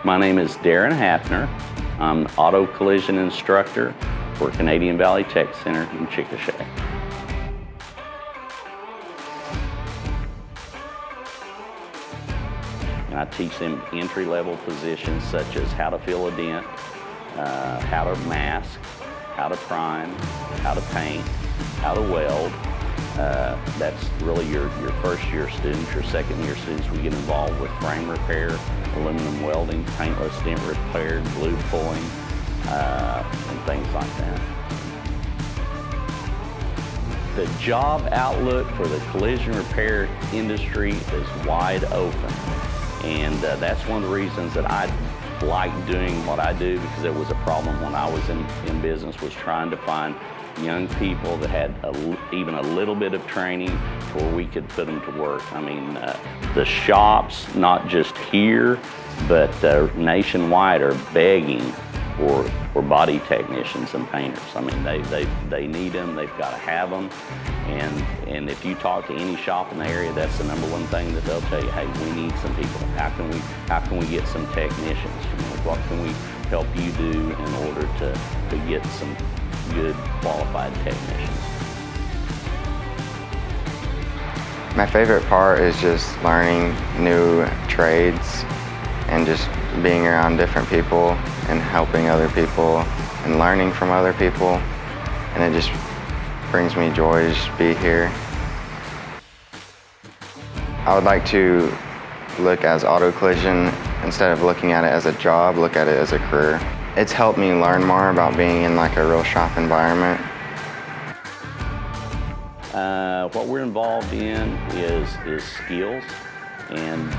My name is Darren Hafner. I'm an auto collision instructor for Canadian Valley Tech Center in Chickasha. And I teach them entry-level positions such as how to fill a dent, how to mask, how to prime, how to paint, how to weld. That's really your first-year students. Your second-year students, we get involved with frame repair, aluminum welding, paintless dent repair, glue pulling, and things like that. The job outlook for the collision repair industry is wide open, and that's one of the reasons that I like doing what I do, because it was a problem when I was in business, was trying to find young people that had even a little bit of training to where we could put them to work. I mean, the shops, not just here, but nationwide, are begging for body technicians and painters. I mean, they need them, they've got to have them, and if you talk to any shop in the area, that's the number one thing that they'll tell you, hey, we need some people. How can we get some technicians? You know, what can we help you do in order to get some good qualified technicians? My favorite part is just learning new trades and just being around different people and helping other people and learning from other people, and it just brings me joy to just be here. I would like to look as auto collision, instead of looking at it as a job, look at it as a career. It's helped me learn more about being in like a real shop environment. What we're involved in is skills, and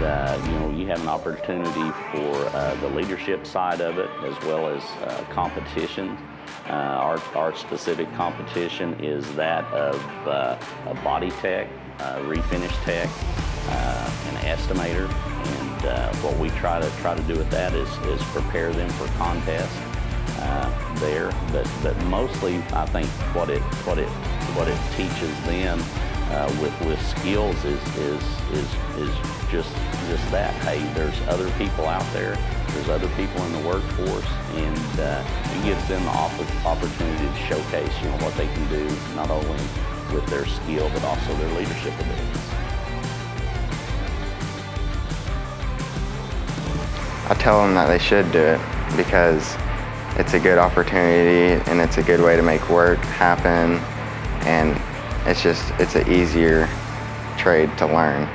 you know, you have an opportunity for the leadership side of it, as well as competition. Our specific competition is that of a body tech, refinish tech, an estimator, and what we try to do with that is prepare them for contests there. But mostly, I think what it teaches them with skills is just that. Hey, there's other people out there. There's other people in the workforce, and it gives them the opportunity to showcase, you know, what they can do, not only with their skill but also their leadership abilities. I tell them that they should do it because it's a good opportunity and it's a good way to make work happen, and it's an easier trade to learn.